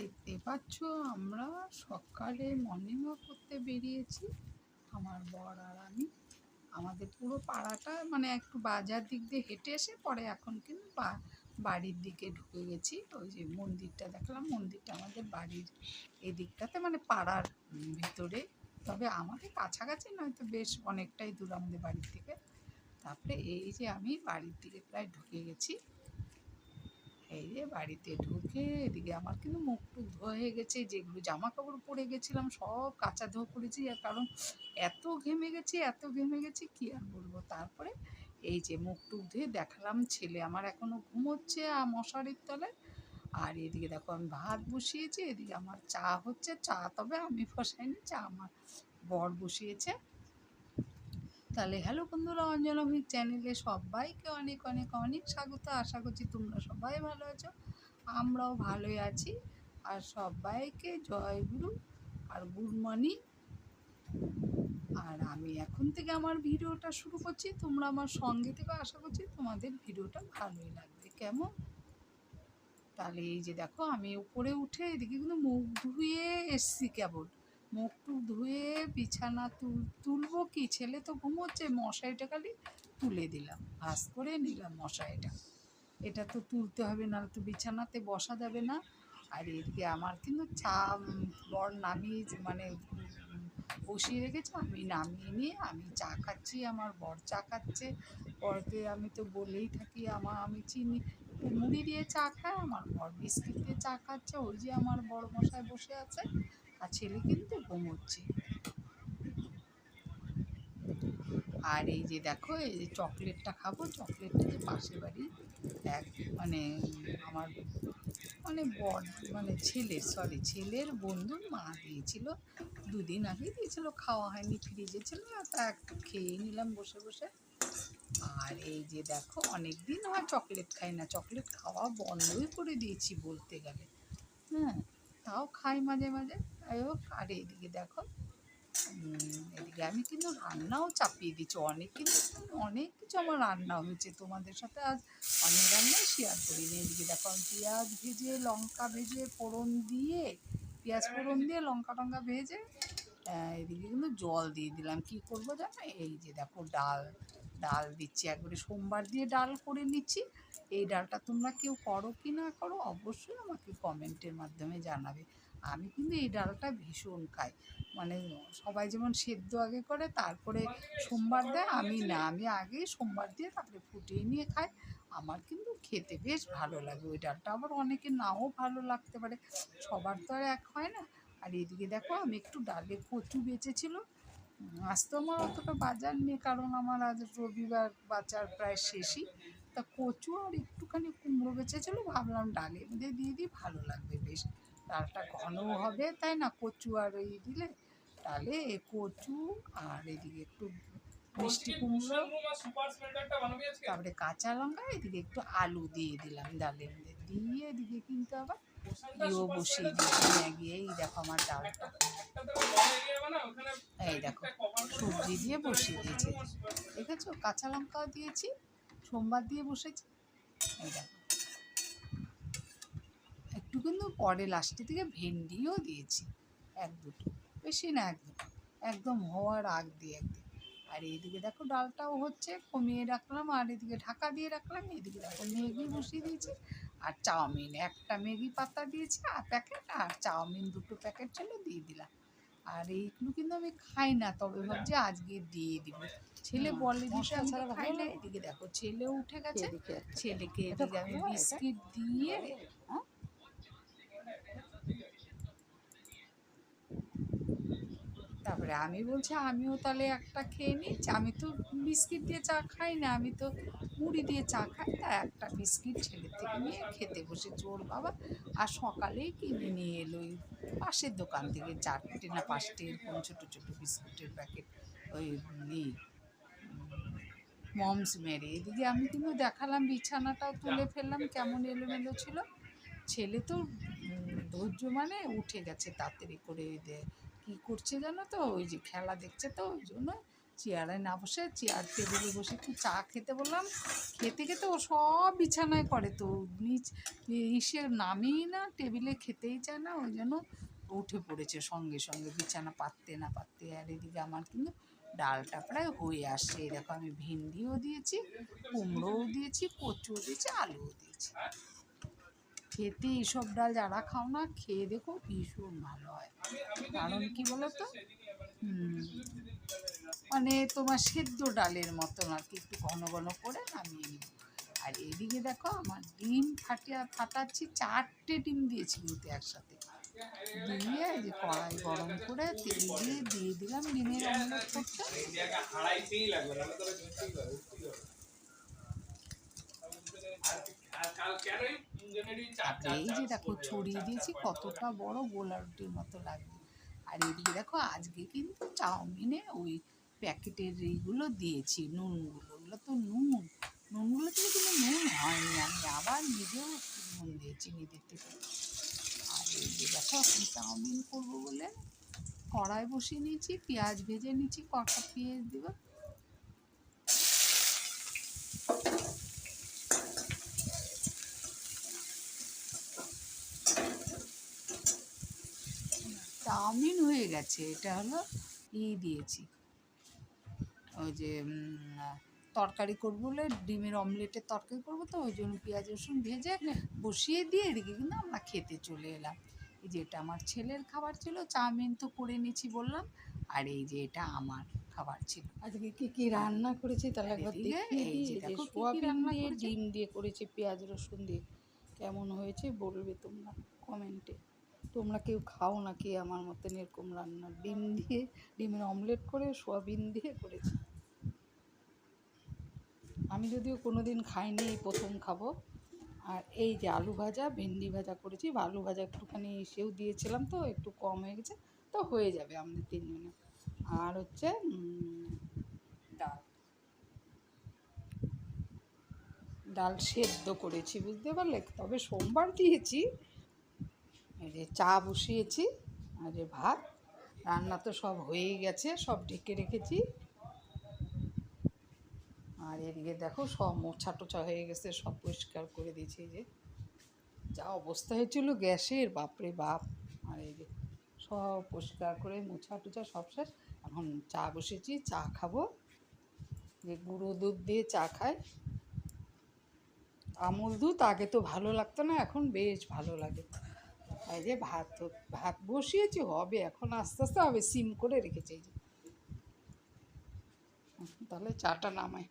দেখতে পাচ্ছ আমরা সকালে মর্নিং ওয়াক করতে বেরিয়েছি আমার বর আর আমি। আমাদের পুরো পাড়াটা মানে একটু বাজার দিক দিয়ে হেঁটে এসে পরে এখন কিন্তু বাড়ির দিকে ঢুকে গেছি। ওই যে মন্দিরটা দেখলাম, মন্দিরটা আমাদের বাড়ির এদিকটাতে মানে পাড়ার ভিতরে, তবে আমাদের কাছাকাছি নয়, তো বেশ অনেকটাই দূর আমাদের বাড়ির থেকে। তারপরে এই যে আমি বাড়ির দিকে প্রায় ঢুকে গেছি। এই যে বাড়িতে ঢুকে এদিকে আমার কিন্তু মুখ টুক ধোয়া হয়ে গেছে, যেগুলো জামা কাপড় পরে গেছিলাম সব কাচা ধোয়া করেছি, আর কারণ এত ঘেমে গেছি কি আর বলবো। তারপরে এই যে মুখ টুক ধুয়ে দেখালাম, ছেলে আমার এখনো ঘুমোচ্ছে মশারির তলায়। আর এদিকে দেখো আমি ভাত বসিয়েছি, এদিকে আমার চা হচ্ছে। চা তবে আমি বসাইনি, চা আমার বর বসিয়েছে। তাহলে হ্যালো বন্ধুরা, অঞ্জনা ভূমিক চ্যানেলে সবাইকে অনেক অনেক অনেক স্বাগত। আশা করছি তোমরা সবাই ভালো আছো, আমরাও ভালোই আছি। আর সবাইকে জয় গুরু আর গুড মর্নিং। আর আমি এখন থেকে আমার ভিডিওটা শুরু করছি, তোমরা আমার সঙ্গে থেকে, আশা করছি তোমাদের ভিডিওটা ভালোই লাগবে। কেমন? তাহলে এই যে দেখো আমি উপরে উঠে এদিকে কিন্তু মুখ ধুয়ে এসছি, কেবল মুখ টুক ধুয়ে বিছানা তুলবো কি, ছেলে তো ঘুমোচ্ছে, মশারিটা খালি তুলে দিলাম, ভাঁজ করে নিলাম মশারিটা। এটা তো তুলতে হবে, না তো বিছানাতে বসা যাবে না। আর এদিকে আমার কিন্তু চা বর নামিয়ে মানে বসিয়ে রেখেছে, আমি নামিয়ে নিয়ে আমি চা খাচ্ছি, আমার বর চা খাচ্ছে। বরকে আমি তো বলেই থাকি আমি চিনি মুড়ি দিয়ে চা খায়, আমার বর বিস্কিট দিয়ে চা খাচ্ছে। ওই যে আমার বড় মশাই বসে আছে, আর ছেলে কিন্তু ঘুমোচ্ছে। আর এই যে দেখো এই যে চকলেটটা খাবো, চকলেটটা যে পাশের বাড়ি এক মানে আমার মানে বর মানে ছেলের বন্ধুর মা দিয়েছিল, দুদিন আগে দিয়েছিল, খাওয়া হয়নি, ফ্রিজে ছিল, তা একটু খেয়ে নিলাম বসে বসে। আর এই যে দেখো অনেক দিন হয় চকলেট খাই না, চকলেট খাওয়া বন্ধই করে দিয়েছি বলতে গেলে। হ্যাঁ, তাও খাই মাঝে মাঝে, যাই হোক। আর এইদিকে দেখো এদিকে আমি কিন্তু রান্নাও চাপিয়ে দিচ্ছি, অনেক কিছু আমার রান্না হয়েছে, তোমাদের সাথে আজ অনেক রান্নাই শেয়ার করিনি। এদিকে দেখো আমি পেঁয়াজ ভেজে লঙ্কা ভেজে পেঁয়াজ ফোড়ন দিয়ে লঙ্কা টঙ্কা ভেজে এদিকে কিন্তু জল দিয়ে দিলাম। কি করবো জানো, এই যে দেখো ডাল দিচ্ছি, একবারে সোমবার দিয়ে ডাল করে নিচ্ছি। এই ডালটা তোমরা কেউ করো কি না করো অবশ্যই আমাকে কমেন্টের মাধ্যমে জানাবে। আমি কিন্তু এই ডালটা ভীষণ খাই, মানে সবাই যেমন সেদ্ধ আগে করে তারপরে সোমবার দেয়, আমি আগে সোমবার দিয়ে তারপরে ফুটিয়ে নিয়ে খাই। আমার কিন্তু খেতে বেশ ভালো লাগে ওই ডালটা, আবার অনেকে নাও ভালো লাগতে পারে, সবার তো আর এক হয় না। আর এদিকে দেখো আমি একটু ডালে কচু বেঁচেছিল, আজ তো আমার অতটা বাজার নেই, কারণ আমার আজ রবিবার, বাজার প্রায় শেষই। তা কচু আর একটুখানি কুমড়ো বেঁচেছিল, ভাবলাম ডালের মধ্যে দিয়ে দিই, ভালো লাগবে বেশ, ডালটা ঘনও হবে, তাই না? কচু আর এই দিলে ডালে কচু আর এদিকে একটু মিষ্টি কুমড়ো, তারপরে কাঁচা লঙ্কা, এদিকে একটু আলু দিয়ে দিলাম ডালের মধ্যে দিয়ে, এদিকে কিন্তু আবার বসিয়ে দিয়েছি ম্যাগি। এই দেখো আমার ডালটা, এই দেখো সবজি দিয়ে বসিয়ে দিয়েছি, দেখেছো? কাঁচা লঙ্কাও দিয়েছি, সোমবার দিয়ে বসেছি। এই দেখো একটু কিন্তু পরে লাস্টের দিকে ভেন্ডিও দিয়েছি, এক দুটো, বেশি না, এক দুটো, একদম হওয়ার আগ দিয়ে একদিন। আর এইদিকে দেখো ডালটাও হচ্ছে, কমিয়ে রাখলাম, আর এদিকে ঢাকা দিয়ে রাখলাম। এদিকে দেখো ম্যাগি বসিয়ে দিয়েছি, আর চাউমিন একটা ম্যাগি পাতা দিয়েছি আর প্যাকেট, আর চাউমিন দুটো প্যাকেট ছিল দিয়ে দিলাম। আর এইগুলো কিন্তু আমি খাই না, তবে ভাবছি আজকে দিয়ে দিব, ছেলে বলে দিতে, আমি তো খাই না। এদিকে দেখো ছেলেও উঠে গেছে, ছেলেকে এদিকে আমি বিস্কিট দিয়ে তারপরে আমি বলছি আমিও তাহলে একটা খেয়ে নিই, আমি তো বিস্কিট দিয়ে চা খাই না, আমি তো মুড়ি দিয়ে চা খাই, তা একটা বিস্কিট ছেলের থেকে নিয়ে খেতে বসেছি ওর বাবা। আর সকালেই কিনে নিয়ে এলো ওই পাশের দোকান থেকে 4টে না 5টে এরকম ছোটো ছোটো বিস্কুটের প্যাকেট, ওই মমস মেরে। এদিকে আমি কিন্তু দেখালাম, বিছানাটাও তুলে ফেললাম, কেমন এলোমেলো ছিল। ছেলে তো ধৈর্য মানে উঠে গেছে তাড়াতাড়ি করে, কী করছে জানো তো, ওই যে খেলা দেখছে, তো ওই জন্য চেয়ারে না বসে চেয়ার টেবিলে বসে একটু চা খেতে বললাম, খেতে খেতে ও সব বিছানায় করে, তো নিচ ইসে নামেই না, টেবিলে খেতেই চায় না, ওই জন্য উঠে পড়েছে সঙ্গে সঙ্গে বিছানা পাততে না পাততে। আর এদিকে আমার কিন্তু ডালটা প্রায় হয়ে আসছে। এই দেখো আমি ভিন্ডিও দিয়েছি, কুমড়োও দিয়েছি, কচুও দিয়েছি, আলুও দিয়েছি। খেতে এইসব ডাল যারা খাও না, খেয়ে দেখো ভীষণ ভালো হয়। কারণ কি বলো তো, মানে তোমার সেদ্ধ ডালের মতন আর কি, একটু ঘন ঘন করে নামিয়ে নিব। আর এদিকে দেখো আমার ডিম ফাটাচ্ছি, 4টে ডিম দিয়েছি কিন্তু একসাথে, দিয়ে যে কড়াই গরম করে তেল দিয়ে দিলাম ডিমের অমলেট করতে। এই যে দেখো ছড়িয়ে দিয়েছি, কতটা বড় গোলা রুটির মতো লাগবে। আর এদিকে দেখো আজকে কিন্তু চাউমিনে ওই প্যাকেটের এইগুলো দিয়েছি, নুনগুলো, ওগুলো তো নুনগুলো থেকে কিন্তু নুন হয়নি, আমি আবার নিজেও নুন দিয়েছি নিজের থেকে। আর এই যে দেখো এখন চাউমিন করবো বলে কড়াই বসিয়ে নিয়েছি, পেঁয়াজ ভেজে নিচ্ছি, কটা পেঁয়াজ দিব। চাউমিন হয়ে গেছে, এটা হলো দিয়েছি ওই যে তরকারি করবো বলে, ডিমের অমলেটের তরকারি করবো, তো ওই জন্য পেঁয়াজ রসুন ভেজে বসিয়ে দিয়ে এদিকে কিন্তু আমরা খেতে চলে এলাম। এই যে এটা আমার ছেলের খাবার ছিল, চাউমিন তো করে নিয়েছি বললাম, আর এই যে এটা আমার খাবার ছিল। আজকে কি কি রান্না করেছি তাহলে একবার দেখিয়ে দিই। এই যে সোয়াবিন দিয়ে ডিম দিয়ে করেছি পেঁয়াজ রসুন দিয়ে। কেমন হয়েছে বলবে তোমরা কমেন্টে। তোমরা কেউ খাও নাকি আমার মতন এরকম রান্না? ডিম দিয়ে ডিমের অমলেট করে সোয়াবিন দিয়ে করেছি। আমি যদিও কোনো দিন খাইনি, এই প্রথম খাবো। আর এই যে আলু ভাজা ভেন্ডি ভাজা করেছি, আলু ভাজা একটুখানি সেও দিয়েছিলাম তো একটু কম হয়ে গেছে, তো হয়ে যাবে আমাদের 3 জনের। আর হচ্ছে ডাল ডাল সেদ্ধ করেছি, বুঝতে পারলে? তবে সোমবার দিয়েছি। এই যে চা বসিয়েছি, আর যে ভাত রান্না তো সব হয়েই গেছে, সব ঢেকে রেখেছি। আর এদিকে দেখো সব মোছা টোছা হয়ে গেছে, সব পরিষ্কার করে দিয়েছি। এই যে যা অবস্থা হয়েছিল গ্যাসের, বাপরে বাপ। আর এই যে সব পরিষ্কার করে মোছা টোছা সব শেষ। এখন চা বসেছি, চা খাবো। যে গুঁড়ো দুধ দিয়ে চা খাই, আমুল দুধ আগে তো ভালো লাগতো না, এখন বেশ ভালো লাগে। এই যে ভাত বসিয়েছি, হবে এখন, আস্তে আস্তে হবে, সিম করে রেখেছি। এই যে তাহলে চাটা নামাই।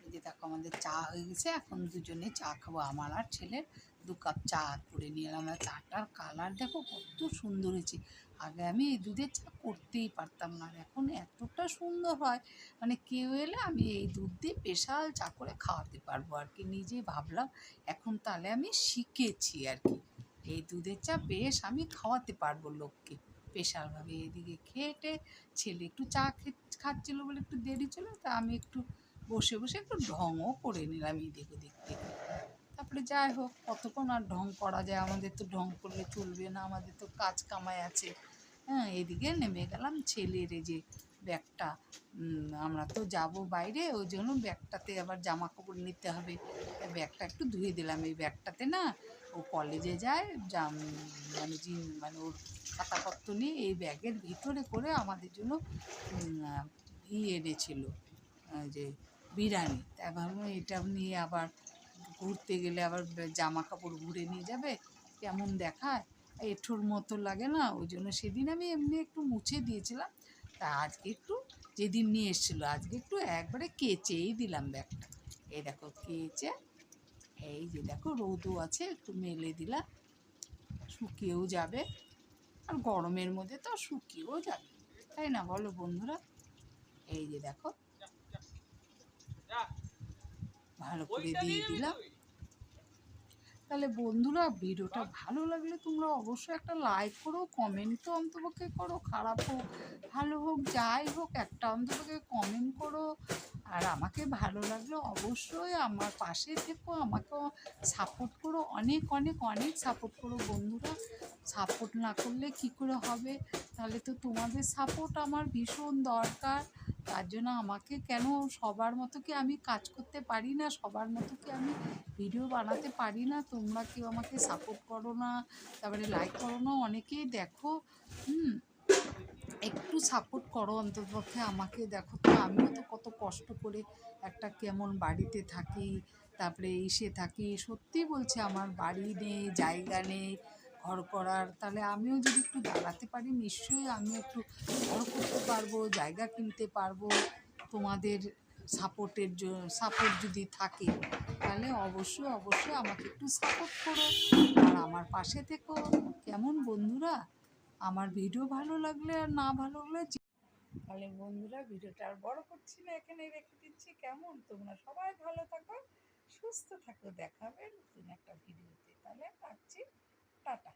এই যে দেখো আমাদের চা হয়ে গেছে, এখন দুজনে চা খাবো, আমার আর ছেলের 2 কাপ চা করে নিয়ে এলাম। আমরা চাটার কালার দেখো কত সুন্দর হয়েছে। আগে আমি এই দুধের চা করতেই পারতাম না, আর এখন এতটা সুন্দর হয়, মানে কেউ এলে আমি এই দুধ দিয়ে স্পেশাল চা করে খাওয়াতে পারবো আর কি। নিজেই ভাবলাম এখন তাহলে আমি শিখেছি আর কি, এই দুধের চা বেশ আমি খাওয়াতে পারবো লোককে স্পেশালভাবে। এদিকে খেয়ে ছেলে একটু চা খাচ্ছিলো বলে একটু দেরি ছিল, তা আমি একটু বসে বসে একটু ঢংও করে নিলাম এদিক ওদিক থেকে। তারপরে যাই হোক, কতক্ষণ আর ঢং করা যায়, আমাদের তো ঢং করলে চলবে না, আমাদের তো কাজ কামাই আছে। হ্যাঁ, এদিকে নেমে গেলাম ছেলের এই যে ব্যাগটা, আমরা তো যাব বাইরে, ওই জন্য ব্যাগটাতে আবার জামা কাপড় নিতে হবে, ব্যাগটা একটু ধুয়ে দিলাম। এই ব্যাগটাতে না ও কলেজে যায়, মানে ওর খাতাপত্র নিয়ে এই ব্যাগের ভিতরে করে আমাদের জন্য এনেছিল, যে বিরিয়ানি। তাই ভাবলাম এটা নিয়ে আবার ঘুরতে গেলে আবার জামা কাপড় ঘুরে নিয়ে যাবে, কেমন দেখায়, এঁঠোর মতো লাগে না, ওই জন্য সেদিন আমি এমনি একটু মুছে দিয়েছিলাম। তা আজকে একটু, যেদিন নিয়ে এসেছিলো আজকে একটু একবারে কেচেই দিলাম ব্যাগটা। এই দেখো কেচে, এই যে দেখো রোদও আছে, একটু মেলে দিলাম, শুকিয়েও যাবে, আর গরমের মধ্যে তো শুকিয়েও যাবে, তাই না বলো বন্ধুরা? এই যে দেখো ভালো করে দিয়ে দিলাম। তাহলে বন্ধুরা, ভিডিওটা ভালো লাগলে তোমরা অবশ্যই একটা লাইক করো, কমেন্ট তো অন্তপক্ষে করো, খারাপ হোক ভালো হোক যাই হোক একটা অন্তপক্ষে কমেন্ট করো। আর আমাকে ভালো লাগলে অবশ্যই আমার পাশে থেকো, আমাকেও সাপোর্ট করো, অনেক অনেক অনেক সাপোর্ট করো বন্ধুরা। সাপোর্ট না করলে কি করে হবে? তাহলে তো তোমাদের সাপোর্ট আমার ভীষণ দরকার। তার জন্য আমাকে কেন সবার মতো কি আমি কাজ করতে পারি না, সবার মতো কি আমি ভিডিও বানাতে পারি না? তোমরা কেউ আমাকে সাপোর্ট করো না, তারপরে লাইক করো না, অনেকেই দেখো। হুম, একটু সাপোর্ট করো অন্ততপক্ষে আমাকে। দেখো তো আমিও তো কত কষ্ট করে একটা কেমন বাড়িতে থাকি, তারপরে এসে থাকি, সত্যি বলছি আমার বাড়ি নেই, জায়গা নেই ঘর করার। তাহলে আমিও যদি একটু দাঁড়াতে পারি নিশ্চয়ই আমিও একটু ঘর করতে পারবো, জায়গা কিনতে পারবো। তোমাদের সাপোর্ট যদি থাকে তাহলে অবশ্যই অবশ্যই আমাকে একটু সাপোর্ট করো আর আমার পাশে থেকো। কেমন বন্ধুরা? আমার ভিডিও ভালো লাগলে আর না ভালো লাগলে তাহলে বন্ধুরা, ভিডিওটা আর বড় করছি না, এখানে রেখে দিচ্ছি। কেমন? তোমরা সবাই ভালো থাকো, সুস্থ থাকো, দেখা হবে নতুন একটা ভিডিওতে। তাহলে রাখছি, টাটা।